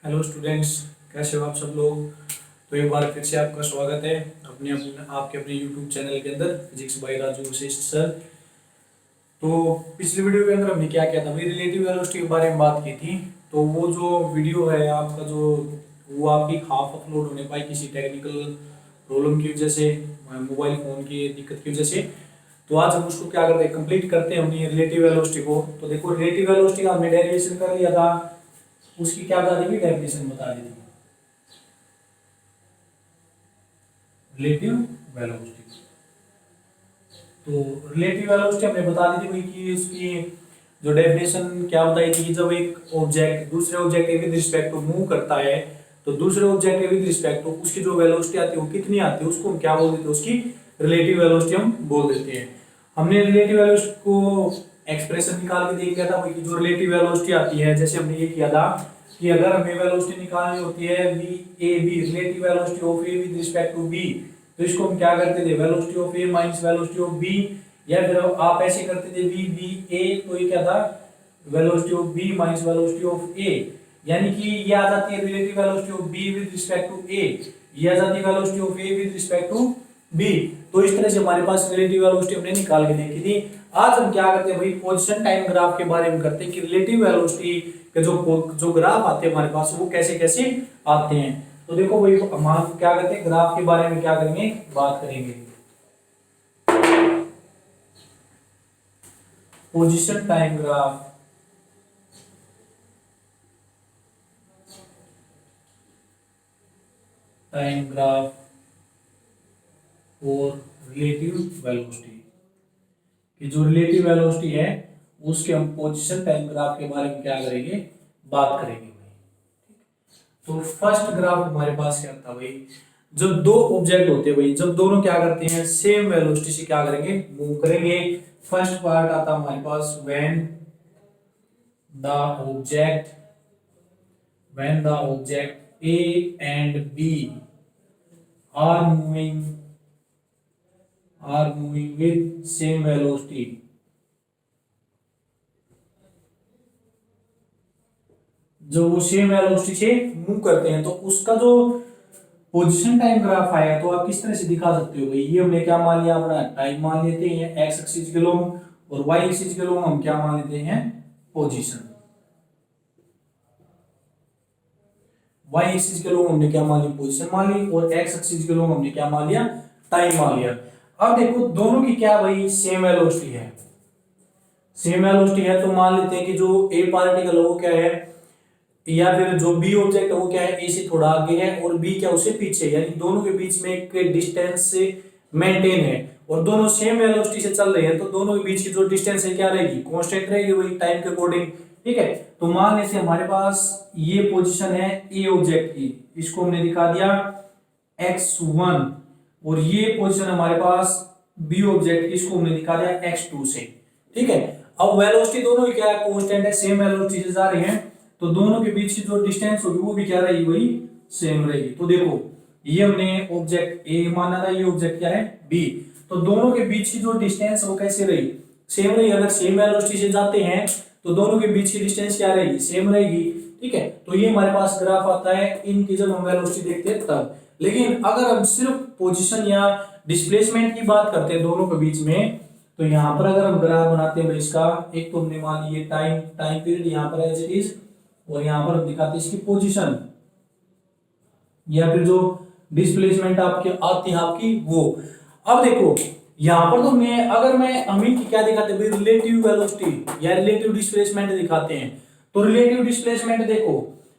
Hello students, कैसे हो आप सब लोग। तो एक बार फिर से आपका स्वागत है आपके अपने यूट्यूब चैनल के अंदर physics bye Raju Vashishtha sir. तो पिछली वीडियो के अंदर हमने क्या किया था भाई, रिलेटिव वेलोसिटी के बारे में बात की थी। तो वो जो वीडियो है आपका जो वो आपकी हाफ अपलोड होने पाई किसी टेक्निकल प्रॉब्लम की वजह से, मोबाइल फ़ोन की दिक्कत की वजह से। तो आज हम उसको क्या करते हैं, कंप्लीट करते हैं अपनी रिलेटिव वेलोसिटी को। तो देखो रिलेटिव वेलोसिटी का हमने डेरिवेशन कर लिया था, उसकी क्या बता दी, डेफिनेशन बता दी थी रिलेटिव वेलोसिटी। तो रिलेटिव वेलोसिटी हमने बता दी थी भाई कि उसकी जो डेफिनेशन क्या बताई थी कि जब एक ऑब्जेक्ट दूसरे ऑब्जेक्ट के विद रिस्पेक्ट टू मूव करता है तो दूसरे ऑब्जेक्ट के विद रिस्पेक्ट टू उसकी जो वेलोसिटी आती है वो कितनी आती है, उसको हम क्या बोल देते हैं, उसकी रिलेटिव वेलोसिटी हम बोल देते हैं। हमने रिलेटिव वेलोसिटी को एक्सप्रेशन निकाल के देख लिया था भाई कि जो रिलेटिव वेलोसिटी आती है, जैसे हमने ये किया था कि अगर हमें वेलोसिटी निकालनी होती है V A B, relative velocity of A with respect to B, तो इसको हम क्या करते थे, velocity of A minus velocity of B, या फिर आप ऐसे करते थे वी बी ए, तो ये क्या था, velocity of B minus velocity of A, यानी कि ये आ जाती है relative velocity of B with respect to A, ये आ जाती है velocity of A with respect to B. तो इस तरह से हमारे पास रिलेटिव वेलोसिटी हमने निकाल के देखी थी। आज हम क्या करते हैं भाई, पोजीशन टाइम ग्राफ के बारे में करते हैं कि रिलेटिव वेलोसिटी के जो ग्राफ आते हैं हमारे पास वो कैसे कैसे आते हैं। तो देखो भाई हम क्या करते हैं, ग्राफ के बारे में क्या करेंगे, बात करेंगे। Position time graph, time graph और रिलेटिव वेलोसिटी कि जो रिलेटिव वेलोसिटी है उसके हम पोजीशन टाइम ग्राफ के बारे में क्या करेंगे, बात करेंगे भाई। तो फर्स्ट ग्राफ हमारे पास क्या था भाई, जब दो ऑब्जेक्ट होते हैं भाई, जब दोनों क्या करते हैं, सेम वेलोसिटी से क्या करेंगे, मूव करेंगे। फर्स्ट पार्ट आता हमारे पास when the object A and B are moving with same velocity, जो वो सेम वेलोसिटी से मूव करते हैं तो उसका जो पोजीशन टाइम ग्राफ आएगा तो आप किस तरह से दिखा सकते हो भाई। ये हमने क्या मान लिया, अपना टाइम मान लेते हैं एक्स एक्सिस के लोग, और वाई एक्सिस के लोग हम क्या मान लेते हैं, पोजीशन। वाई एक्सिस के लोग हमने क्या मान लिया, पोजीशन मान ली, और एक्स एक्सिस के लोग हमने क्या मान लिया, टाइम मान लिया। अब देखो दोनों की क्या भाई सेम वेलोसिटी है, सेम वेलोसिटी है तो मान लेते हैं कि जो ए पार्टिकल है वो क्या है, या फिर जो बी ऑब्जेक्ट है वो क्या है, ए से थोड़ा आगे है और बी क्या उससे पीछे, यानी दोनों के बीच में एक डिस्टेंस से मेंटेन है और दोनों सेम वेलोसिटी से चल रहे हैं, तो दोनों के बीच की जो डिस्टेंस है क्या रहेगी, कांस्टेंट रहेगी वही टाइम के अकॉर्डिंग। ठीक है, तो मान लेते हैं हमारे पास ये पोजीशन है ए ऑब्जेक्ट की, इसको हमने दिखा दिया x1, और ये पोजीशन हमारे पास बी ऑब्जेक्ट की, इसको हमने दिखा दिया x2 से। ठीक है, अब वेलोसिटी दोनों की क्या है, कांस्टेंट है, सेम वेलोसिटी से जा रहे हैं, तो दोनों के बीच की जो डिस्टेंस होगी वो भी क्या रहेगी, वही सेम रहेगी। तो देखो ये हमने ऑब्जेक्ट ए माना था, ये ऑब्जेक्ट क्या है बी, तो दोनों के बीच की जो डिस्टेंस वो कैसे रही, सेम रही। अगर सेम वेलोसिटी से जाते हैं तो दोनों के बीच की डिस्टेंस क्या रहेगी, सेम रहेगी। ठीक है, तो ये हमारे पास ग्राफ आता है इनकी जब हम वेलोसिटी देखते हैं तब। लेकिन अगर हम सिर्फ पोजीशन या डिस्प्लेसमेंट की बात करते हैं दोनों के बीच में, तो यहाँ पर अगर हम ग्राफ बनाते हैं इसका, एक तो हमने मान लिए टाइम पीरियड यहाँ पर एज इट इज, और यहाँ पर हम दिखाते हैं इसकी पोजीशन, या फिर जो डिस्प्लेसमेंट आपके आती है आपकी वो। अब देखो यहाँ पर तो हम इनकी क्या दिखाते हैं, रिलेटिव वेलोसिटी या रिलेटिव डिस्प्लेसमेंट दिखाते हैं। तो रिलेटिव डिस्प्लेसमेंट देखो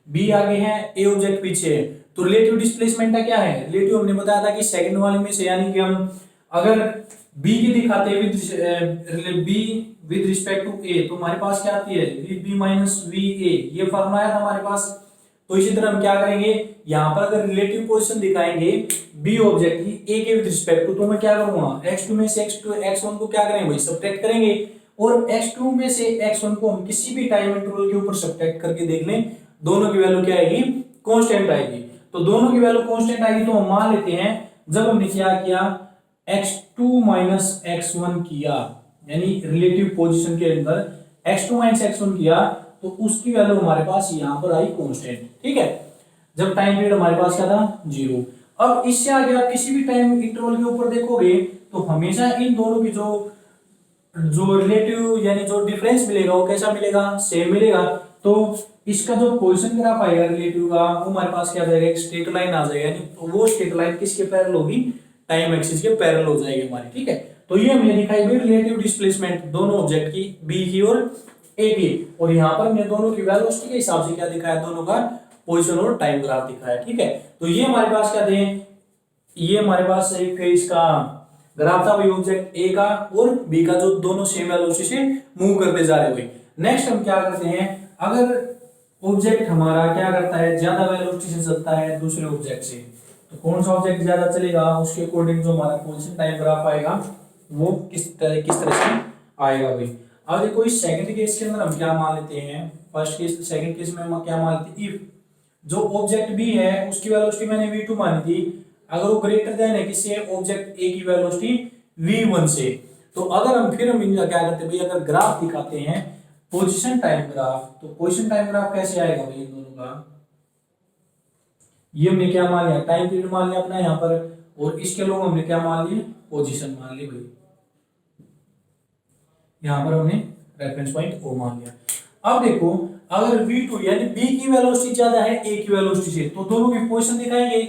बी आगे है, ए ऑब्जेक्ट पीछे है, तो रिलेटिव डिस्प्लेसमेंट का क्या है, रिलेटिव हमने बताया था कि सेकंड वाले में से, यानी कि हम अगर बी की दिखाते हैं विद रिस्पेक्ट टू ए, तो हमारे पास क्या आती है, V B minus V A, ये फॉर्मूला आया था हमारे पास। तो इसी तरह हम क्या करेंगे, यहाँ पर अगर रिलेटिव पोजीशन दिखाएंगे बी ऑब्जेक्ट की ए के विद रिस्पेक्ट टू, तो मैं क्या करूंगा, x2 में से x1 को क्या करेंगे भाई, सब्ट्रैक्ट करेंगे, और x2 में से x1 को हम किसी भी टाइम इंटरवल के ऊपर सब्ट्रैक्ट करके देख लें, दोनों की वैल्यू क्या आएगी, कांस्टेंट आएगी। तो दोनों की वैल्यू कांस्टेंट आएगी तो हम मान लेते हैं जब हमने क्या किया, x2 माइनस x1 किया, यानी रिलेटिव पोजीशन के अंदर x2 माइनस x1 किया, तो उसकी वैल्यू हमारे पास यहाँ पर आई कांस्टेंट, ठीक है, जब टाइम पीरियड हमारे पास क्या था 0। अब इससे आगे आप किसी भी टाइम इंटरवल के ऊपर देखोगे तो हमेशा इन दोनों की जो जो रिलेटिव यानी जो डिफरेंस मिलेगा वो कैसा मिलेगा, सेम मिलेगा। तो इसका जो पोजीशन ग्राफ आएगा रिलेटिव का वो हमारे पास क्या आ जाएगा, एक स्ट्रेट लाइन आ जाएगा, यानी तो वो स्ट्रेट लाइन किसके पैरेलल होगी, टाइम एक्सिस के पैरेलल हो जाएगी हमारी, ठीक है। तो ये हमने दिखाई भाई रिलेटिव डिस्प्लेसमेंट दोनों ऑब्जेक्ट की, बी की और ए की, और यहाँ पर हमने दोनों की वेलोसिटी के हिसाब से क्या दिखाया, दोनों का पोजीशन और टाइम ग्राफ दिखाया, ठीक है। तो ये हमारे पास क्या थे, ये हमारे पास एक इसका ग्राफ था वही ऑब्जेक्ट ए का और बी का, जो दोनों सेम वेलोसिटी से मूव करते जा रहे हुए। नेक्स्ट हम क्या करते हैं, अगर ऑब्जेक्ट हमारा क्या करता है, ज्यादा वेलोसिटी से चलता है दूसरे ऑब्जेक्ट से, तो कौन सा ऑब्जेक्ट ज्यादा चलेगा उसके अकॉर्डिंग जो हमारा पोजीशन टाइम ग्राफ आएगा वो किस तरह से आएगा भाई। अब देखो इस सेकंड केस के अंदर हम क्या मान लेते हैं, फर्स्ट केस सेकंड केस में हम क्या मान लेते हैं, इफ जो ऑब्जेक्ट बी है उसकी वेलोसिटी मैंने v2 मानी थी, अगर वो ग्रेटर देन है किससे, ऑब्जेक्ट ए की वेलोसिटी v1 से, तो अगर हम फिर हम इनका क्या करते हैं भाई, अगर ग्राफ दिखाते हैं पोजीशन टाइम ग्राफ, तो पोजीशन टाइम ग्राफ कैसे आएगा भाई इन दोनों का, ये हमने क्या मान लिया, टाइम पीरियड मान लिया अपना यहाँ पर, और इसके लोग हमने क्या मान लिए, पोजीशन मान ली भाई, यहाँ पर हमने रेफरेंस पॉइंट ओ मान लिया। अब देखो अगर v2 यानी b की वेलोसिटी ज्यादा है a की वेलोसिटी से, तो दोनों की पोजीशन दिखाएंगे,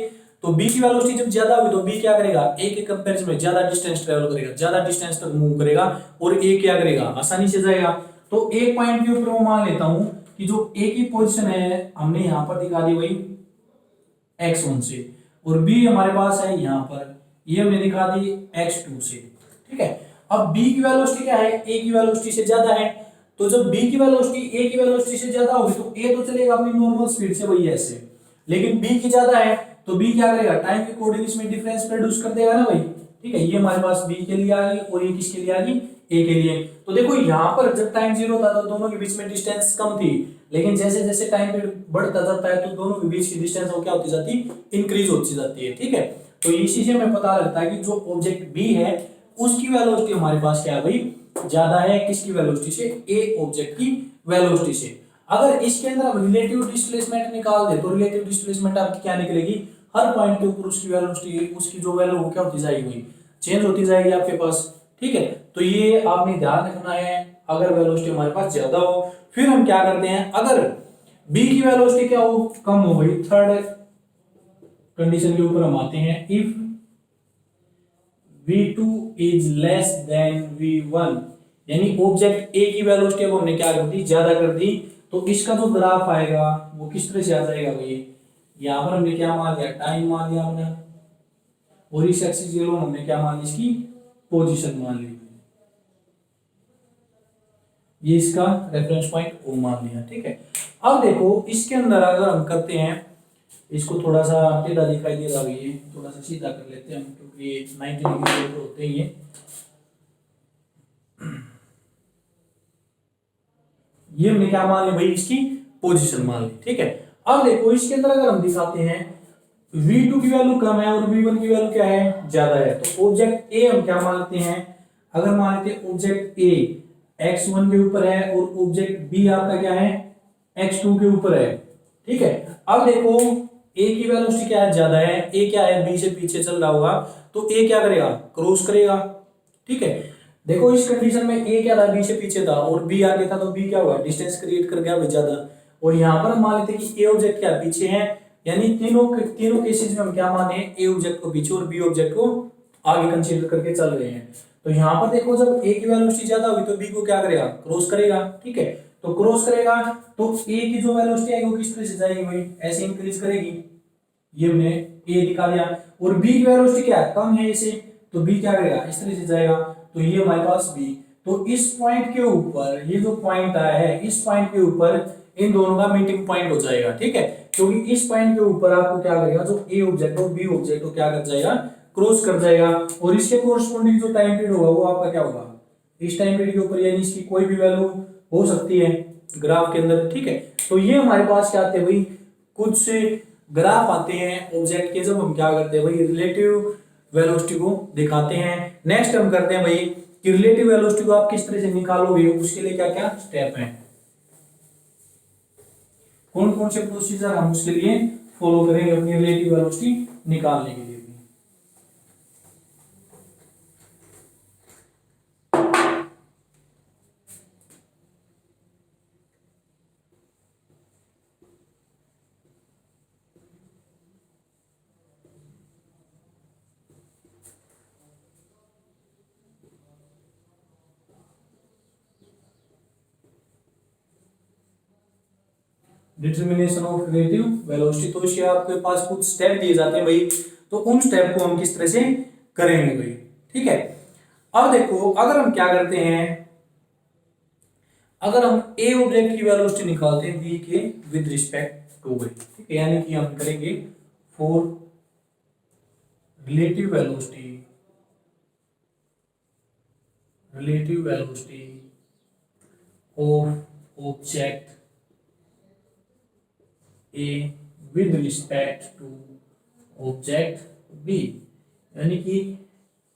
तो b की वेलोसिटी जब ज्यादा होगी तो b क्या करेगा, a के कंपैरिजन में ज्यादा डिस्टेंस ट्रेवल करेगा, ज्यादा डिस्टेंस तक मूव करेगा, और a क्या करेगा, आसानी से जाएगा। तो एक पॉइंट के ऊपर मैं मान लेता हूं कि जो a की पोजीशन है हमने यहाँ पर दिखा दी वही x1 से, और b हमारे पास है यहाँ पर, ये हमने दिखा दी x2 से, ठीक है। अब b की वेलोसिटी क्या है, a की वेलोसिटी से ज्यादा है, तो जब b की वेलोसिटी a की वेलोसिटी से ज्यादा होगी तो a तो चलेगा अपनी नॉर्मल स्पीड से वही ऐसे, लेकिन b की ज्यादा है तो b क्या करेगा, टाइम के अकॉर्डिंग इसमें डिफरेंस प्रोड्यूस कर देगा ना भाई, ठीक है। ये हमारे पास b के लिए आ गई और ये किसके लिए आ गई, a के लिए। तो देखो यहाँ पर जब टाइम 0 था तो दोनों के बीच में डिस्टेंस कम थी, लेकिन जैसे जैसे टाइम पीरियड बढ़ता जाता है तो दोनों के बीच की डिस्टेंस वो क्या होती जाती है, इंक्रीज होती जाती है, ठीक है। तो इसी से हमें पता लगता है कि जो ऑब्जेक्ट b है उसकी वेलोसिटी हमारे पास क्या है भाई, ज्यादा है किसकी वेलोसिटी से, ए ऑब्जेक्ट की वेलोसिटी से। अगर इसके अंदर हम रिलेटिव डिस्प्लेसमेंट निकाल दे तो रिलेटिव डिस्प्लेसमेंट आपकी क्या निकलेगी, हर पॉइंट के ऊपर उसकी वेलोसिटी, उसकी जो वैल्यू वो क्या होती जाएगी, चेंज होती जाएगी आपके पास, ठीक है। तो ये आपने ध्यान रखना है अगर वेलोसिटी हमारे पास ज्यादा हो। फिर हम क्या करते हैं, अगर बी की वेलोसिटी क्या हो, कम हो गई, थर्ड कंडीशन के ऊपर हम आते हैं, if v2 is less than v1, यानी ऑब्जेक्ट a की वेलोसिटी अब हमने क्या कर दी, ज्यादा कर दी, तो इसका जो ग्राफ आएगा वो किस तरह से आ जाएगा भाई, यहाँ पर हमने क्या मान लिया, टाइम मान लिया हमने, और इस एक्सिस के लोग हमने क्या मान ली, इसकी पोजीशन मान ली, ये इसका रेफरेंस पॉइंट ओ मान लिया, ठीक है। अब देखो इसके अंदर अगर हम करते हैं, इसको थोड़ा सा टेढ़ा दिखाई दे रहा है, ये थोड़ा सा सीधा कर लेते हैं हम, क्योंकि 90 डिग्री के होते हैं ये हमने क्या मान लिया भाई, इसकी पोजीशन मान ली, ठीक है। अब देखो इसके अंदर अगर हम दिखाते हैं v2 की वैल्यू कम है और v1 की वैल्यू क्या है, ज्यादा है, तो ऑब्जेक्ट a हम क्या मान लेते हैं, अगर मान लेते हैं ऑब्जेक्ट a x1 के ऊपर है और ऑब्जेक्ट b आपका क्या है, x2 के ऊपर है, ठीक है। अब देखो a की वेलोसिटी क्या है, ज्यादा है, a क्या है, b से पीछे चल रहा होगा, तो a क्या करेगा, क्रॉस करेगा, ठीक है। देखो इस कंडीशन में a क्या था, b से पीछे था, और b आगे था, तो b क्या हुआ, डिस्टेंस क्रिएट कर गया भाई ज्यादा। और यहाँ पर हम मान लेते हैं कि a ऑब्जेक्ट क्या पीछे है, यानी तीनों केसेस में हम क्या माने, a ऑब्जेक्ट को पीछे और b ऑब्जेक्ट को आगे कंसीडर करके चल रहे हैं। तो यहाँ पर देखो जब a की वेलोसिटी ज्यादा होगी तो b को क्या करेगा, क्रॉस करेगा, ठीक है। तो क्रॉस करेगा तो a की जो वेलोसिटी आएगी वो किस तरह से जाएगी भाई, ऐसे इंक्रीज करेगी, ये हमने a दिखा दिया, और b की वेलोसिटी क्या है, कम है इसे, तो b क्या करेगा, इस तरह से जाएगा, तो ये हमारे पास b। तो इस पॉइंट के ऊपर ये जो पॉइंट आया है, इस पॉइंट के ऊपर इन दोनों का मीटिंग पॉइंट हो जाएगा, ठीक है। क्योंकि इस पॉइंट के ऊपर आपको क्या करेगा, जो a ऑब्जेक्ट हो b ऑब्जेक्ट को क्या कर जाएगा, क्रॉस कर जाएगा, और इसके कोरस्पोंडिंग जो टाइम पीरियड होगा वो आपका क्या होगा, इस टाइम पीरियड के ऊपर, यानी इसकी कोई भी वैल्यू हो सकती है ग्राफ के अंदर, ठीक है। तो ये हमारे पास क्या आते हैं भाई, कुछ से ग्राफ आते हैं ऑब्जेक्ट के, जब हम क्या करते हैं भाई, रिलेटिव वेलोसिटी को दिखाते हैं। नेक्स्ट हम करते हैं भाई कि रिलेटिव वेलोसिटी को आप किस तरह से निकालोगे, उसके लिए क्या क्या स्टेप हैं। कौन कौन से प्रोसीजर हम उसके लिए फॉलो करेंगे अपनी रिलेटिव वेलोसिटी निकालने के लिए भी। डिटर्मिनेशन ऑफ रिलेटिव वेलोसिटी, तो इसके आपके पास कुछ स्टेप दिए जाते हैं भाई, तो उन स्टेप को हम किस तरह से करेंगे भाई। ठीक है, अब देखो अगर हम क्या करते हैं, अगर हम ए ऑब्जेक्ट की वेलोसिटी निकालते हैं बी के विद रिस्पेक्ट टू भाई, ठीक है, यानी कि हम करेंगे for relative velocity of object A with respect to object B, यानी कि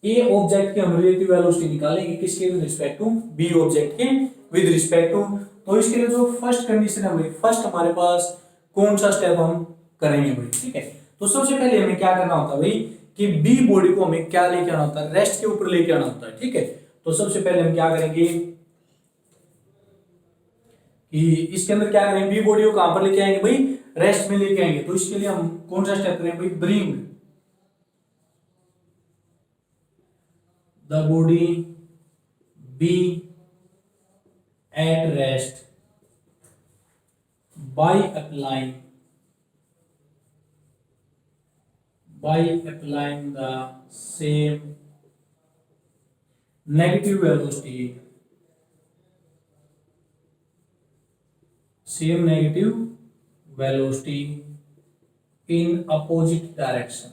A ऑब्जेक्ट की हम रिलेटिव वेलोसिटी निकालेंगे किसके with respect to B object के विद रिस्पेक्ट टू। तो इसके लिए जो फर्स्ट कंडीशन है भाई, फर्स्ट हमारे पास कौन सा स्टेप हम करेंगे भाई। ठीक है, तो सबसे पहले हमें क्या करना होता है भाई कि B बॉडी को हमें क्या लेके आना होता है, रेस्ट के ऊपर लेके आना होता है। ठीक है, तो सबसे पहले हम क्या करेंगे कि इसके अंदर क्या करेंगे, बी बॉडी को कहां पर लेके आएंगे भाई, रेस्ट में लेके आएंगे। तो इसके लिए हम कौन सा स्टेप करेंगे भाई, bring the body B at rest by applying the same negative velocity in opposite direction।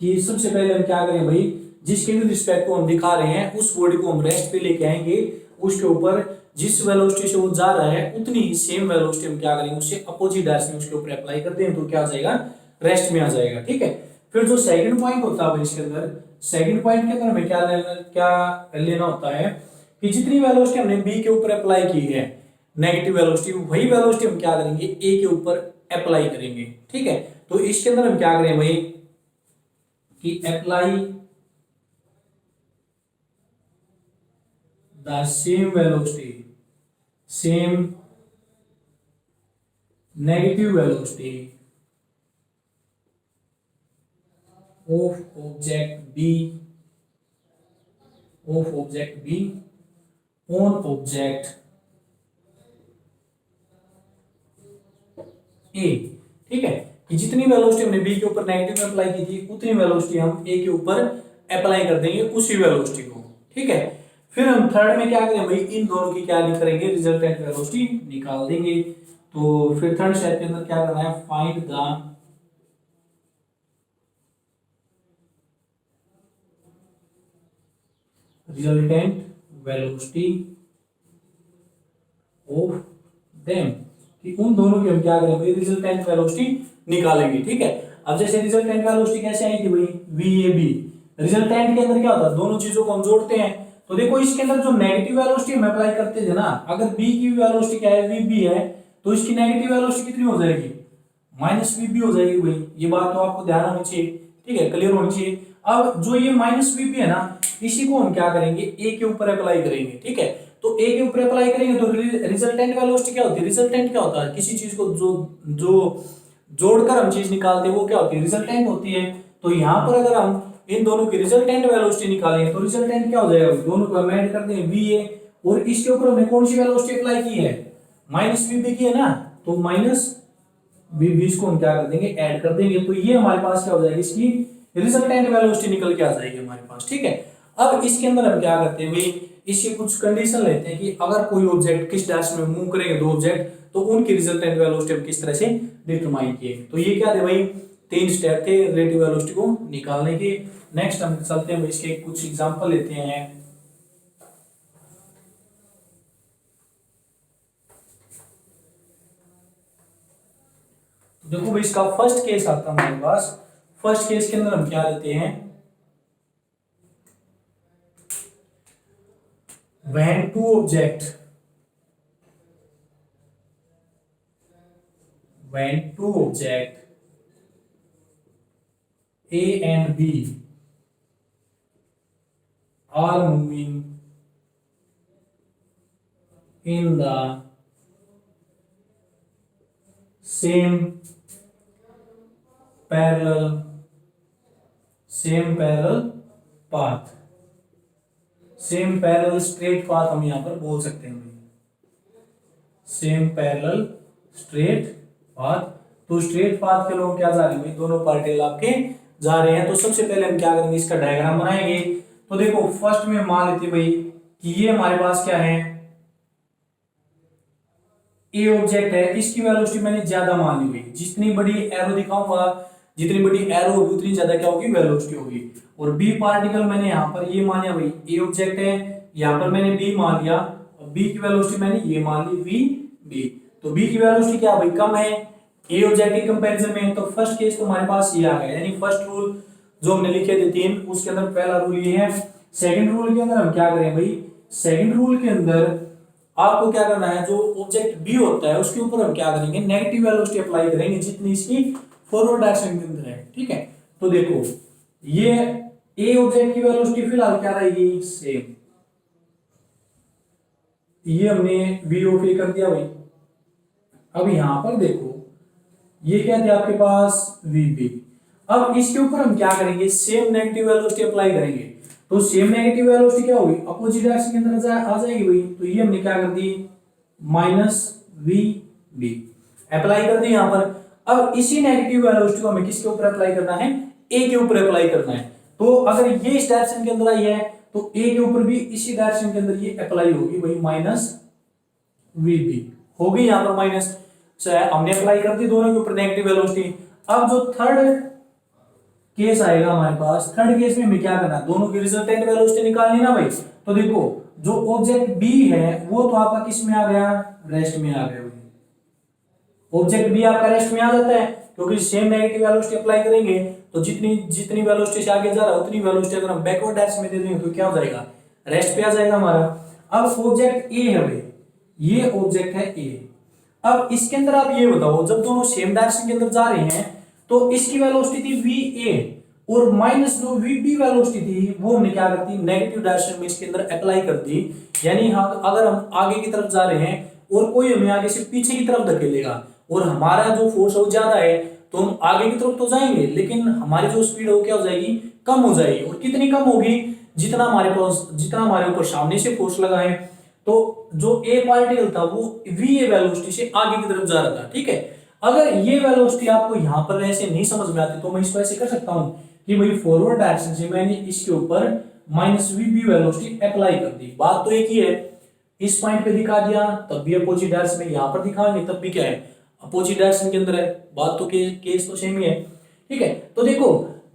कि सबसे पहले हम क्या करें भाई, जिसके भी रिस्पेक्ट को हम दिखा रहे हैं उस बॉडी को हम रेस्ट पे लेके आएंगे, उसके ऊपर जिस वेलोसिटी से वो जा रहा है उतनी ही सेम वेलोसिटी हम क्या करेंगे उससे अपोजिट डायरेक्शन उसके ऊपर अप्लाई करते हैं, तो क्या आ जाएगा, रेस्ट में आ जाएगा। ठीक है, फिर जो सेकंड पॉइंट होता है इसके अंदर, सेकंड पॉइंट के अंदर हमें क्या लेना होता है कि जितनी वेलोसिटी हमने बी के ऊपर अप्लाई की है नेगेटिव वेलोसिटी, वही वेलोसिटी हम क्या करेंगे ए के ऊपर अप्लाई करेंगे। ठीक है, तो इसके अंदर हम क्या करें भाई कि apply the same negative velocity of object B on object A. ठीक है, कि जितनी वेलोसिटी हमने बी के ऊपर नेगेटिव में अप्लाई की थी उतनी वेलोसिटी हम ए के ऊपर अप्लाई कर देंगे उसी वेलोसिटी को। ठीक है, फिर हम थर्ड में क्या करेंगे भाई, इन दोनों की क्या करेंगे, रिजल्टेंट वेलोसिटी निकाल देंगे। तो फिर थर्ड स्टेप के अंदर क्या करना है, find the resultant velocity of them, कि उन दोनों की हम क्या करेंगे, रिजल्टेंट वेलोसिटी निकालेंगे। ठीक है, अब जैसे रिजल्टेंट वेलोसिटी कैसे आई थी भाई, VAB, रिजल्टेंट के अंदर क्या होता है, दोनों चीजों को हम जोड़ते हैं। तो देखो इसके अंदर जो नेगेटिव वेलोसिटी हम अप्लाई करते थे ना, अगर B की वेलोसिटी क्या है, VB है, तो इसकी नेगेटिव वेलोसिटी कितनी हो जाएगी, -VB हो जाएगी भाई। ये बात तो आपको ध्यान होनी चाहिए, ठीक है, क्लियर होनी चाहिए। अब जो ये -VB है ना, इसी को हम क्या करेंगे, ए के ऊपर अप्लाई करेंगे। ठीक है, तो ए के ऊपर अप्लाई करेंगे तो रिजल्टेंट वेलोसिटी क्या होती है, रिजल्टेंट क्या होता है, किसी चीज को जो जोड़कर हम चीज निकालते हैं वो क्या होती है, रिजल्टेंट होती है। तो यहाँ पर अगर हम इन दोनों की रिजल्टेंट वेलोसिटी निकालेंगे तो रिजल्टेंट क्या हो जाएगा, दोनों को हम ऐड कर देंगे VA, और इसके ऊपर हमने कौन सी वेलोसिटी अप्लाई की है, -VB की है ना, तो -VB को हम क्या कर देंगे, ऐड कर देंगे। तो ये हमारे पास क्या हो जाएगी, इसकी रिजल्टेंट वेलोसिटी निकल के आ जाएगी हमारे पास। ठीक है, अब इसके अंदर हम क्या करते हैं भाई, इसकी कुछ कंडीशन लेते हैं कि अगर कोई ऑब्जेक्ट किस डायरेक्शन में मूव करेंगे, दो ऑब्जेक्ट, तो उनकी रिजल्टेंट वेलोसिटी हम किस तरह से डिटरमाइन किए। तो ये क्या थे भाई, 3 स्टेप थे रिलेटिव वेलोसिटी को निकालने के। नेक्स्ट हम चलते हैं इसके कुछ एग्जांपल लेते हैं। तो देखो भाई इसका फर्स्ट केस आता है हमारे पास। फर्स्ट केस के अंदर हम क्या लेते हैं, when two object A and B are moving in the same parallel path, same parallel straight path हम यहां पर बोल सकते हैं। सेम पैरेलल स्ट्रेट पाथ, तो स्ट्रेट पाथ के लोग क्या जा रहे हैं भाई, दोनों पार्टिकल आपके जा रहे हैं। तो सबसे पहले हम क्या करेंगे, इसका डायग्राम बनाएंगे। तो देखो फर्स्ट में मान लेते भाई कि ये हमारे पास क्या है, ए ऑब्जेक्ट है, इसकी वेलोसिटी मैंने ज्यादा मान ली भाई, जितनी बड़ी एरो दिखाऊंगा, जितनी बड़ी एरो होगी उतनी ज्यादा क्या होगी, वेलोसिटी होगी। और बी पार्टिकल मैंने यहाँ पर ये माना भाई, ए ऑब्जेक्ट है, यहाँ पर मैंने बी मान लिया, और बी की वेलोसिटी मैंने ये मान ली वी बी। तो बी की वेलोसिटी क्या भाई, कम है ए ऑब्जेक्ट के कंपैरिजन में। तो फर्स्ट केस तो हमारे पास ये आ गया, यानी फर्स्ट रूल जो हमने लिखे थे 3, उसके अंदर पहला रूल ये है। सेकंड रूल के अंदर हम क्या करें भाई, सेकंड रूल के अंदर आपको क्या करना है, जो ऑब्जेक्ट बी होता है उसके ऊपर हम क्या करेंगे, नेगेटिव वेलोसिटी अप्लाई करेंगे जितनी इसकी फॉरवर्ड डायरेक्शन के अंदर है। ठीक है, तो देखो ये ए ऑब्जेक्ट की वेलोसिटी फिलहाल क्या रहेगी, सेम। ये हमने वी ऑफ ए कर दिया भाई। अब यहां पर देखो ये क्या थे आपके पास, वी बी। अब इसके ऊपर हम क्या करेंगे, सेम नेगेटिव वेलोसिटी अप्लाई करेंगे। तो सेम नेगेटिव वेलोसिटी क्या होगी, अपोजिट डायरेक्शन के अंदर आ जाएगी भाई। तो ये हमने क्या कर दी, माइनस वी बी अप्लाई कर दी यहां पर। अब इसी नेगेटिव वेलोसिटी को हमें किसके ऊपर अप्लाई करना है, ए के ऊपर अप्लाई करना है। तो अगर ये इस डायरेक्शन के अंदर आई है तो ए के ऊपर भी इसी डायरेक्शन के अंदर ये अप्लाई होगी भाई, माइनस वी बी होगी यहां पर माइनस, हमने अप्लाई कर दी दोनों के ऊपर नेगेटिव वेलोसिटी। अब जो थर्ड केस आएगा हमारे पास, थर्ड केस में हमें क्या करना है, दोनों की रिजल्टेंट वेलोसिटी निकालनी ना भाई। तो देखो जो ऑब्जेक्ट बी है वो तो आपका किस में आ गया, रेस्ट में आ गया। ऑब्जेक्ट बी आपका रेस्ट में आ जाता है क्योंकि सेम नेगेटिव वेलोसिटी अप्लाई करेंगे। तो जितनी वेलोसिटी से आगे जा रहा है उतनी वेलोसिटी अगर हम बैकवर्ड डायरेक्शन में दे देंगे तो क्या हो जाएगा, रेस्ट पे आ जाएगा हमारा। अब ऑब्जेक्ट ए है भाई, ये ऑब्जेक्ट है ए। अब इसके अंदर आप ये बताओ, जब दोनों सेम डायरेक्शन के अंदर जा रहे हैं तो इसकी वेलोसिटी थी वी ए, और माइनस जो वी बी वेलोसिटी थी वो हमने क्या करती, नेगेटिव डायरेक्शन में इसके अंदर अप्लाई कर दी। यानी अगर हम आगे की तरफ जा रहे हैं और कोई हमें आगे से पीछे की तरफ धकेलेगा और हमारा जो फोर्स है ज्यादा है, तो हम आगे की तरफ तो जाएंगे लेकिन हमारी जो स्पीड है वो क्या हो जाएगी, कम हो जाएगी। और कितनी कम होगी, जितना हमारे ऊपर सामने से फोर्स लगा है। तो जो ए पार्टिकल था वो वी ए वेलोसिटी से आगे की तरफ जा रहा था। ठीक है, अगर ये वेलोसिटी आपको यहाँ पर ऐसे नहीं समझ में आती तो मैं इसको ऐसे कर सकता हूँ कि भाई फॉरवर्ड डायरेक्शन से मैंने इसके ऊपर minus V B velocity apply कर दी। बात तो एक ही है, इस पॉइंट पे दिखा दिया तब भी अपोजिट डायरेक्शन में, यहाँ पर दिखाएंगे तब भी क्या है, अपोजिट डायरेक्शन के अंदर है। बात तो केस तो सेम ही है। ठीक है, तो देखो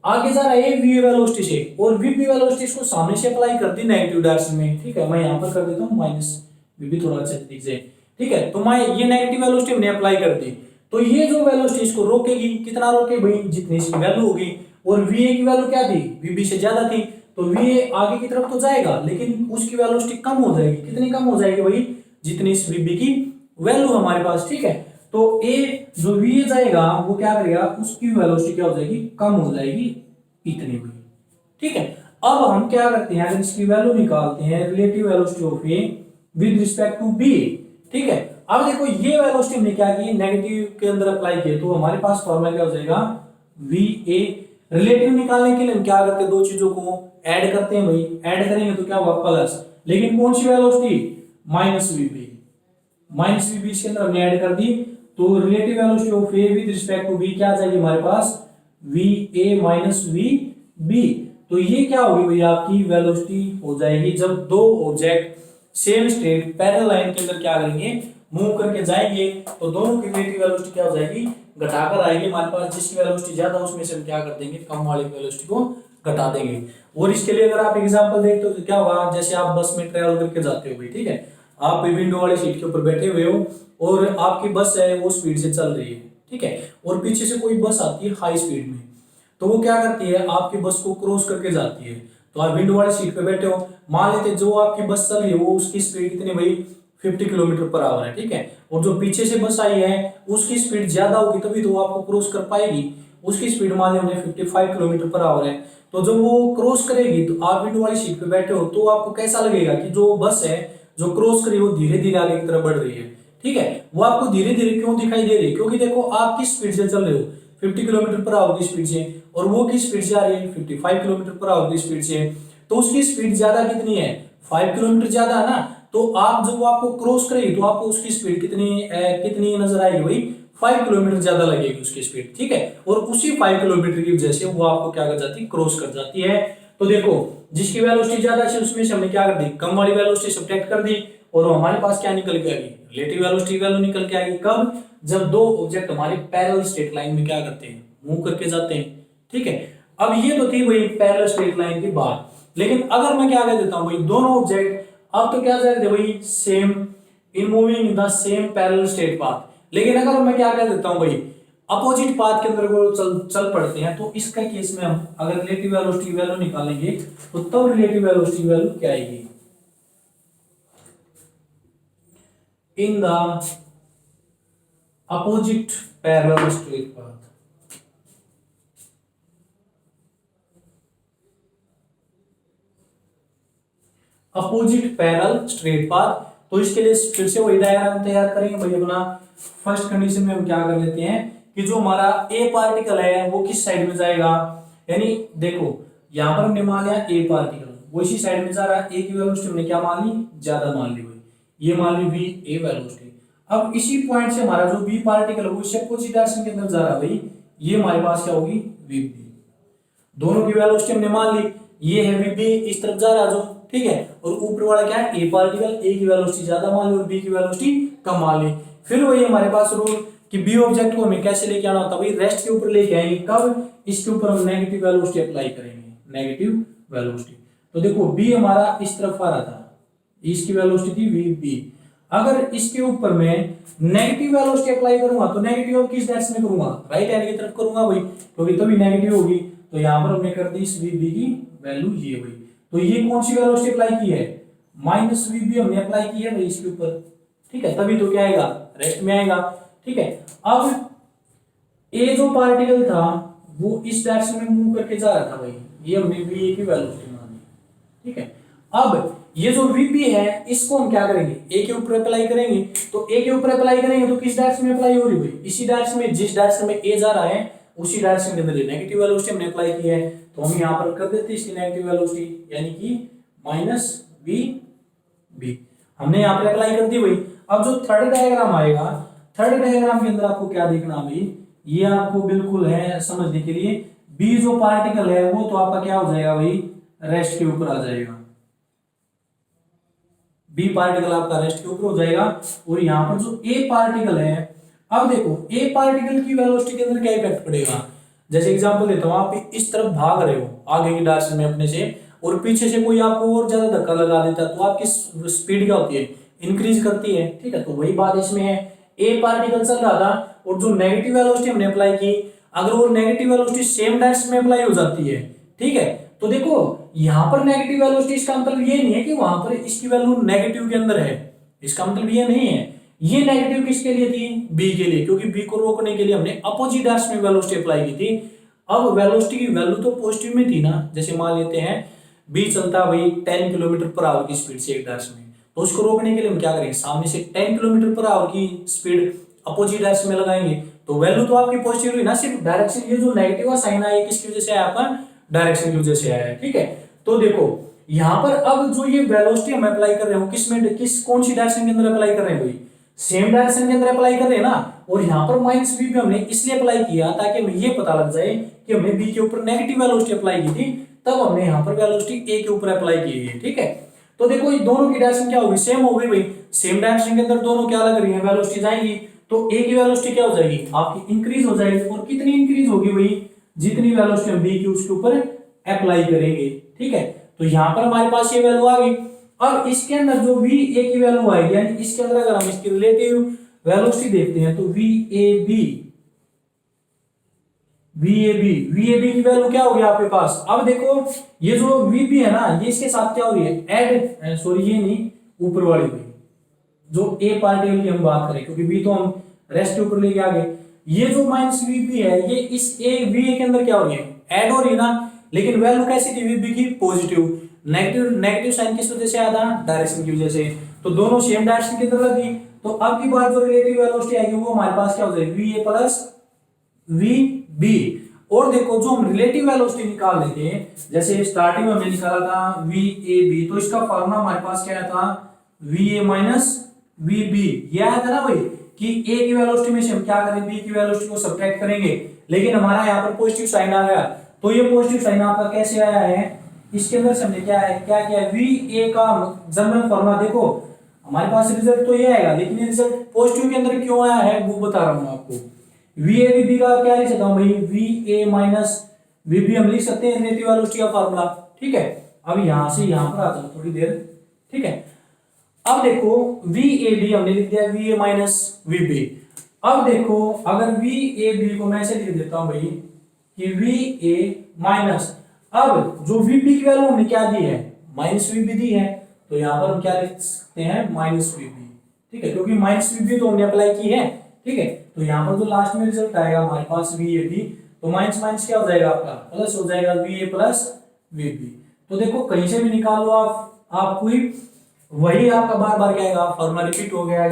आगे जा रहा है वी वेलोसिटी से और वी बी वेलोसिटी इसको सामने से अप्लाई कर दी नेगेटिव डायरेक्शन में। ठीक है, मैं यहाँ पर कर देता हूँ माइनस वी बी, थोड़ा अच्छा दिख जाए। ठीक है, तो मैं ये नेगेटिव वेलोसिटी हमने अप्लाई कर दी, तो ये जो वेलोसिटी इसको रोकेगी, कितना रोके भाई, जितनी इसकी वैल्यू होगी। और वी ए की वैल्यू क्या थी, वी बी से ज्यादा थी, तो वी ए आगे की तरफ तो जाएगा लेकिन उसकी वेलोसिटी कम हो जाएगी। कितनी कम हो जाएगी भाई, जितनी इस वी बी की वैल्यू हमारे पास। ठीक है, तो ए जो वी ए जाएगा वो क्या करेगा, उसकी वेलोसिटी क्या हो जाएगी, कम हो जाएगी इतनी हुई। ठीक है, अब हम क्या करते हैं, अगर इसकी वैल्यू निकालते हैं, relative velocity of A with respect to B. ठीक है, अब देखो ये वेलोसिटी हमने क्या की, नेगेटिव के अंदर अप्लाई किया, तो हमारे पास फॉर्मूला क्या हो जाएगा, वी ए। रिलेटिव निकालने के लिए हम क्या करते हैं, दो चीजों को ऐड करते हैं भाई, ऐड करेंगे तो क्या होगा, प्लस। लेकिन कौन सी velocity, minus V B. Minus V B इसके अंदर हमने ऐड कर दी, तो relative velocity of A with respect to B क्या आ जाएगी हमारे पास, V A minus V B. तो ये क्या होगी भाई, आपकी वेलोसिटी हो जाएगी जब दो object same straight parallel line के अंदर क्या करेंगे, मूव करके जाएंगे, तो दोनों की रिलेटिव वेलोसिटी क्या हो जाएगी, घटाकर आएगी हमारे पास। जिसकी वेलोसिटी ज्यादा उसमें से हम क्या कर देंगे, कम वाली वेलोसिटी को घटा देंगे। और इसके लिए अगर आप एग्जांपल देखते हो तो क्या होगा, जैसे आप बस में ट्रैवल करके जाते हो भाई, ठीक है, आप विंडो वाली सीट के ऊपर बैठे हुए हो और आपकी बस है वो स्पीड से चल रही है। ठीक है, और पीछे से कोई बस आती है हाई स्पीड में, तो वो क्या करती है, आपकी बस को क्रॉस करके जाती है। तो आप विंडो वाली सीट पे बैठे हो, मान लेते जो आपकी बस चल रही है वो उसकी स्पीड कितनी भाई 50 किलोमीटर पर आवर है, ठीक है, और जो पीछे से बस आई है उसकी स्पीड ज्यादा होगी तभी तो वो आपको क्रॉस कर पाएगी, उसकी स्पीड मान लीजिए 55 किलोमीटर पर आवर है। तो जब वो क्रॉस करेगी तो आप विंडो वाली सीट पे बैठे हो तो आपको कैसा लगेगा कि जो बस है जो क्रॉस करी वो धीरे धीरे आगे की तरफ बढ़ रही है, ठीक है। वो आपको धीरे धीरे क्यों दिखाई दे रही है, क्योंकि देखो आप किस स्पीड से चल रहे हो 50 किलोमीटर पर आवर की स्पीड से, और वो किस स्पीड से आ रही है 55 किलोमीटर पर आवर की स्पीड से, तो उसकी स्पीड ज्यादा कितनी है 5 किलोमीटर ज्यादा है ना। तो आप जब वो आपको क्रॉस करेगी तो आपको उसकी स्पीड कितनी नजर आएगी भाई 5 किलोमीटर ज्यादा लगेगी उसकी स्पीड, ठीक है, और उसी 5 किलोमीटर की वजह से वो आपको क्या कर जाती है क्रॉस कर जाती है। तो देखो जिसकी वेलोसिटी ज्यादा थी उसमें से हमने क्या कर दी कम वाली वेलोसिटी सब्ट्रैक्ट कर दी, और हमारे पास क्या निकल के आ गई रिलेटिव वेलोसिटी वैल्यू निकल के आ गई, कब जब दो ऑब्जेक्ट हमारे पैरेलल स्ट्रेट लाइन में क्या करते हैं मूव करके जाते हैं, ठीक है। अब ये तो थी वही पैरेलल स्ट्रेट लाइन की बात, लेकिन अगर मैं क्या कह देता हूं भाई दोनों ऑब्जेक्ट अब तो क्या जाते थे भाई same in moving in the same parallel straight path, लेकिन अगर मैं क्या कह देता हूं भाई अपोजिट पाथ के अंदर वो चल पड़ते हैं, तो इसका केस में हम अगर रिलेटिव वेलोसिटी वैल्यू निकालेंगे तो तब रिलेटिव वेलोसिटी वैल्यू क्या आएगी in the opposite parallel straight path. Opposite parallel straight path, तो इसके लिए फिर से वही डायग्राम तैयार करेंगे भाई अपना। फर्स्ट कंडीशन में हम क्या कर लेते हैं कि जो हमारा ए पार्टिकल है वो किस साइड में जाएगा, यानी देखो यहां पर हमने मान लिया ए पार्टिकल वो इसी साइड में जा रहा है, ए की वेलोसिटी हमने क्या मान ली ज्यादा मान ली भाई, ये मान ली वी ए वेलोसिटी। अब इसी पॉइंट से हमारा जो बी पार्टिकल है वो इससे अपोजिट डायरेक्शन के अंदर जा रहा है भाई, ये हमारे पास क्या होगी वी बी, दोनों की वेलोसिटी हमने मान ली, ये है वी बी इस तरफ जा रहा है जो, ठीक है, और ऊपर वाला क्या है ए पार्टिकल, ए की वेलोसिटी ज्यादा मान ली और बी की वेलोसिटी कम मान ली। फिर वही हमारे पास रूल कि बी ऑब्जेक्ट को हमें कैसे लेके आना होता है भाई रेस्ट के ऊपर लेके आएंगे, कब इसके ऊपर हम नेगेटिव वेलोसिटी अप्लाई करेंगे, नेगेटिव वेलोसिटी। तो देखो बी हमारा इस तरफ आ रहा था, इसकी वेलोसिटी थी वी बी, अगर इसके ऊपर मैं नेगेटिव वेलोसिटी अप्लाई करूंगा तो नेगेटिव किस डायरेक्शन में करूंगा राइट हैंड की तरफ करूंगा भाई, क्योंकि तभी नेगेटिव होगी। तो यहां पर हमने कर दी इस वी बी की वैल्यू ये हुई, तो ये कौन सी वेलोसिटी अप्लाई की है माइनस वी बी हमने अप्लाई की है भाई इसके ऊपर, ठीक है, तभी तो क्या आएगा रेस्ट में आएगा, ठीक है। अब ए जो पार्टिकल था वो इस डायरेक्शन में मूव करके जा रहा था भाई, ये हमने वी ए की वेलोसिटी मानी, ठीक है। अब ये जो वीपी है इसको हम क्या करेंगे ए के ऊपर अप्लाई करेंगे, तो ए के ऊपर अप्लाई करेंगे तो किस डायरेक्शन में अप्लाई हो रही है इसी डायरेक्शन में, जिस डायरेक्शन में ए जा रहा है उसी डायरेक्शन के अंदर नेगेटिव वेलोसिटी हमने अप्लाई की है, तो हम यहां पर कर देते हैं इसकी नेगेटिव वेलोसिटी यानी कि माइनस वी बी हमने यहां पर अप्लाई कर दी भाई। अब जो थर्ड डायग्राम आएगा, थर्ड डायग्राम के अंदर आपको क्या देखना भाई, ये आपको बिल्कुल है समझने के लिए, बी जो पार्टिकल है वो तो आपका क्या हो जाएगा भाई रेस्ट के ऊपर आ जाएगा, बी पार्टिकल आपका रेस्ट के ऊपर हो जाएगा, और यहां पर जो ए पार्टिकल है, अब देखो ए पार्टिकल की वेलोसिटी के अंदर क्या इफेक्ट पड़ेगा, जैसे एग्जांपल देता हूं आप इस तरफ भाग रहे हो आगे की डायरेक्शन में अपने से, और पीछे से कोई आपको और ज्यादा धक्का लगा देता है तो आपकी स्पीड क्या होती है इंक्रीज करती है, ठीक है। तो वही बात इसमें है, ए पार्टिकल चल रहा था और जो नेगेटिव वेलोसिटी हमने अप्लाई की, अगर वो नेगेटिव वेलोसिटी सेम डायरेक्शन में अप्लाई हो जाती है, ठीक है, तो देखो यहां पर नेगेटिव वेलोसिटी इसका मतलब ये नहीं है कि वहां पर इसकी वैल्यू नेगेटिव के अंदर है, इसका मतलब ये नहीं है, ये नेगेटिव किसके लिए थी बी के लिए, क्योंकि बी को रोकने के लिए हमने अपोजिट डायरेक्शन में वेलोसिटी अप्लाई की थी। अब वेलोसिटी की वैल्यू तो पॉजिटिव में थी ना, जैसे मान लेते हैं बी चलता भाई 10 किलोमीटर पर आवर की स्पीड से एक डायरेक्शन में, तो उसको रोकने के लिए हम क्या करेंगे सामने से 10 किलोमीटर पर आवर की स्पीड अपोजिट डायरेक्शन में लगाएंगे, तो वैल्यू तो आपकी पॉजिटिव हुई ना, सिर्फ डायरेक्शन ये जो नेगेटिव साइन आया किसकी वजह से आया आपका डायरेक्शन की वजह से आया है, ठीक है। तो देखो यहां पर अब जो ये वेलोसिटी हम अप्लाई कर रहे हो किस कौन सी डायरेक्शन के अंदर अप्लाई कर रहे हैं भाई सेम डायरेक्शन के अंदर अप्लाई कर रहे हैं ना, और यहाँ पर माइनस बी पे हमने इसलिए अप्लाई किया ताकि हमें ये पता लग जाए कि हमने बी के ऊपर नेगेटिव वेलोसिटी अप्लाई की थी, तब हमने यहाँ पर वेलोसिटी ए के ऊपर अप्लाई की है, ठीक है। तो देखो ये दोनों की डायरेक्शन क्या होगी सेम हो गई भाई, सेम डायरेक्शन के अंदर दोनों क्या लग रही है वेलोसिटी जाएंगी, तो ए की वेलोसिटी क्या हो जाएगी आपकी इंक्रीज हो जाएगी, और कितनी इंक्रीज होगी भाई जितनी वेलोसिटी हम बी की उसके ऊपर अप्लाई करेंगे, ठीक है। तो यहाँ पर हमारे पास ये वैल्यू आ गई। अब इसके अंदर जो वी ए की वैल्यू आएगी, यानी इसके अंदर अगर हम इसकी रिलेटिव वेलोसिटी देखते हैं तो V A B V A B की वैल्यू क्या होगी आपके पास। अब देखो ये जो वी बी है ना, ये इसके साथ क्या हो रही है, ऐड, सॉरी ये नहीं, ऊपर वाली हुई जो ए पार्टिकल की हम बात करें, क्योंकि बी तो हम रेस्ट के ऊपर लेके आ गए। ये जो माइनस वी बी है, ये इस ए वी ए के अंदर क्या हो रही है, ऐड हो रही है ना, लेकिन वैल्यू कैसी थी वी बी की, पॉजिटिव। नेगेटिव नेगेटिव साइन किस वजह से आया था, डायरेक्शन की वजह से, तो दोनों सेम डायरेक्शन की तरफ लगी। तो अब की बार जो रिलेटिव वेलोसिटी आएगी वो हमारे पास क्या हो जाएगी, V A plus V B. और देखो जो हम रिलेटिव वेलोसिटी निकाल लेते हैं, जैसे स्टार्टिंग में हमने निकाला था वी ए बी, तो इसका फॉर्मूला हमारे पास क्या था, V A minus V B. ये आया था ना भाई कि ए की वेलोसिटी में से हम क्या करें, बी की वेलोसिटी को सब्ट्रैक्ट करेंगे, लेकिन हमारा यहाँ पर पॉजिटिव साइन आ गया। तो ये पॉजिटिव साइन आपका कैसे आया है, इसके अंदर से हमने क्या है, क्या किया, वी ए का जनरल फॉर्मूला देखो, हमारे पास रिजल्ट तो ये आएगा, लेकिन ये रिजल्ट पॉजिटिव के अंदर क्यों आया है वो बता रहा हूं आपको। वी ए बी का क्या लिख सकता हूं भाई, V A minus V B हम लिख सकते हैं रिलेटिव वेलोसिटी का फॉर्मूला, ठीक है। अब यहां से यहां पर आता हूं थोड़ी देर, ठीक है। अब देखो वी ए बी हमने लिख दिया V A minus V B. अब देखो अगर वी ए बी को मैं ऐसे लिख देता हूं भाई कि वी ए माइनस, अब जो वी बी की वैल्यू हमने क्या दी है, माइनस वी बी दी है, तो यहां पर हम क्या लिख सकते हैं, माइनस वी बी, ठीक है, क्योंकि माइनस वी बी तो हमने अप्लाई की है, ठीक है। तो यहां पर जो लास्ट में रिजल्ट आएगा हमारे पास वी ए बी, तो माइनस माइनस क्या हो जाएगा आपका, प्लस हो जाएगा V A plus V B. तो देखो कहीं से भी निकाल लो आप कोई, वही आपका बार बार क्या आएगा, फॉर्मूला रिपीट हो गया।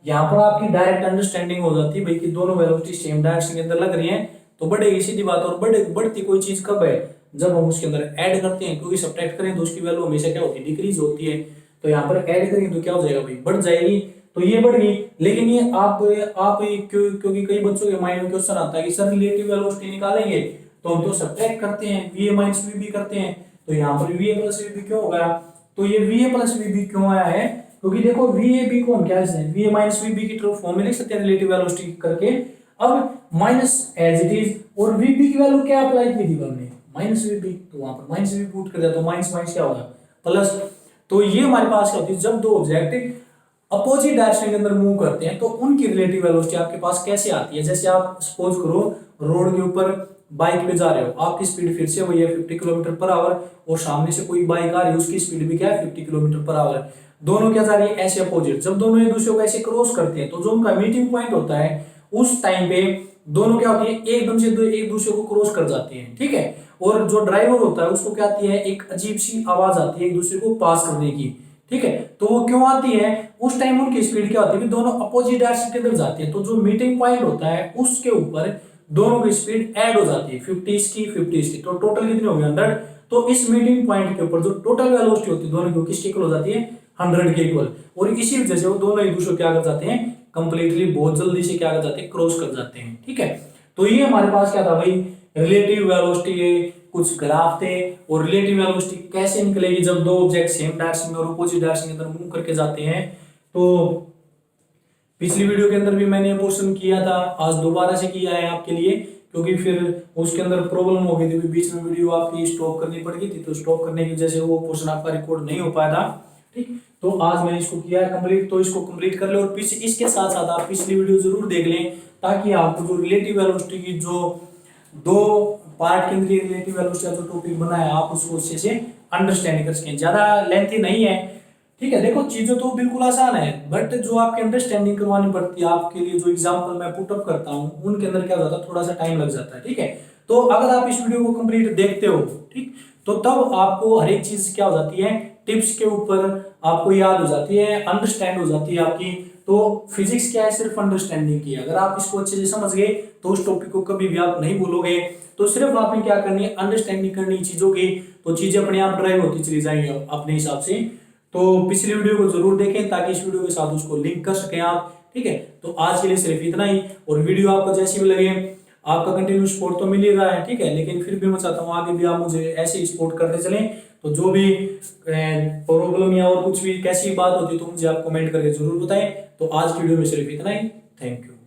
यहाँ पर आपकी डायरेक्ट अंडरस्टैंडिंग हो जाती है भाई कि दोनों वेलोसिटी सेम डायरेक्शन के अंदर लग रही हैं, तो बढ़ेगी सीधी बात। और बढ़ती कोई चीज कब है, जब हम उसके अंदर ऐड करते हैं, क्योंकि सब्ट्रैक्ट करें तो उसकी वैल्यू हमेशा क्या होती है, डिक्रीज होती है। तो यहाँ पर ऐड करेंगे तो क्या हो जाएगा भाई, बढ़ जाएगी, तो ये बढ़ गई। लेकिन ये आप क्योंकि कई बच्चों के माइंड में क्वेश्चन आता है कि सर रिलेटिव वेलोसिटी निकालेंगे तो हम तो सब्ट्रैक्ट करते हैं, V A minus V B करते हैं, तो यहाँ पर V A plus V B क्यों होगा। तो ये V A plus V B क्यों आया है, क्योंकि देखो वी ए बी को हम क्या लिखते हैं, V A minus V B की ट्रू फॉर्म में लिख सकते हैं रिलेटिव वेलोसिटी करके। अब माइनस एज इट इज, और वी बी की वैल्यू क्या अप्लाई की थी हमने, माइनस वी बी, तो वहां पर माइनस वी पुट कर दिया, तो माइनस माइनस क्या होगा, प्लस। तो ये हमारे पास क्या होती है, जब दो ऑब्जेक्ट अपोजिट डायरेक्शन के अंदर मूव करते हैं तो उनकी रिलेटिव वेलोसिटी आपके पास कैसे आती है। जैसे आप सपोज करो रोड के ऊपर बाइक पे जा रहे हो, आपकी स्पीड फिर से वही है 50 किलोमीटर पर आवर, और सामने से कोई बाइक आ रही है उसकी स्पीड भी क्या है 50 किलोमीटर पर आवर, दोनों क्या जा रही है ऐसे अपोजिट। जब दोनों एक दूसरे को ऐसे क्रॉस करते हैं तो जो उनका मीटिंग पॉइंट होता है उस टाइम पे दोनों क्या होती है, एकदम से एक दूसरे को क्रॉस कर जाते हैं, ठीक है। और जो ड्राइवर होता है उसको क्या आती है, एक अजीब सी आवाज आती है एक दूसरे को पास करने की, ठीक है। तो वो क्यों आती है, उस टाइम उनकी स्पीड क्या होती है कि दोनों अपोजिट डायरेक्शन के अंदर जाती है, तो जो मीटिंग पॉइंट होता है उसके ऊपर दोनों की स्पीड ऐड हो जाती है, 50 की 50 की, तो टोटल कितनी होगी 100। तो इस मीटिंग पॉइंट के ऊपर जो टोटल वेलोसिटी होती है दोनों की किसके इक्वल हो जाती है, 100 के इक्वल। और इसी वजह से वो दोनों एक दूसरे क्या कर जाते हैं, कंप्लीटली बहुत जल्दी से क्या कर जाते हैं, क्रॉस कर जाते हैं, ठीक है। तो ये हमारे पास क्या था भाई, रिलेटिव वेलोसिटी, कुछ ग्राफ थे। और रिलेटिव वेलोसिटी कैसे निकलेगी, जब दो ऑब्जेक्ट सेम डायरेक्शन में और अपोजिट डायरेक्शन के अंदर मूव करके जाते हैं। तो पिछली वीडियो के अंदर भी मैंने ये पोर्शन किया था, आज दोबारा से किया है आपके लिए, क्योंकि फिर उसके अंदर प्रॉब्लम हो गई थी, बीच में वीडियो आपकी स्टॉप करनी पड़ गई थी, तो स्टॉप करने की वजह से वो पोर्शन आपका रिकॉर्ड नहीं हो पाया था, ठीक। तो आज मैंने इसको किया है कंप्लीट, तो इसको कंप्लीट कर ले। और पीछे इसके साथ साथ आप पिछली वीडियो जरूर देख लें, ताकि आपको जो रिलेटिव वेलोसिटी की जो दो पार्ट के अंदर रिलेटिव वेलोसिटी का जो टॉपिक बना है आप उसको अच्छे से अंडरस्टैंड कर सकें। ज्यादा लेंथी नहीं है, ठीक है। देखो चीजें तो बिल्कुल आसान है, बट जो आपकी अंडरस्टैंडिंग करवानी पड़ती है आपके लिए, जो एग्जांपल मैं पुटअप करता हूँ उनके अंदर क्या होता है, थोड़ा सा टाइम लग जाता है, ठीक है। तो अगर आप इस वीडियो को कंप्लीट देखते हो, ठीक, तो तब आपको हर एक चीज क्या हो जाती है, टिप्स के ऊपर आपको याद हो जाती है, अंडरस्टैंड हो जाती है आपकी। तो फिजिक्स क्या है, सिर्फ अंडरस्टैंडिंग की है। अगर आप इसको अच्छे से समझ गए तो उस टॉपिक को कभी भी आप नहीं भूलोगे। तो सिर्फ आपने क्या करनी है, अंडरस्टैंडिंग करनी चीजों की, तो चीजें अपने आप ड्राइव होती चली जाएंगी अपने हिसाब से। तो पिछली वीडियो को जरूर देखें ताकि इस वीडियो के साथ उसको लिंक कर सकें आप, ठीक है। तो आज के लिए सिर्फ इतना ही, और वीडियो आपको जैसी भी लगे, आपका कंटिन्यू सपोर्ट तो मिल ही रहा है, ठीक है, लेकिन फिर भी मैं चाहता हूँ आगे भी आप मुझे ऐसे ही सपोर्ट करते चलें। तो जो भी प्रॉब्लम या और कुछ भी कैसी बात होती है तो मुझे आप कमेंट करके जरूर बताएं। तो आज की वीडियो में सिर्फ इतना ही, थैंक यू।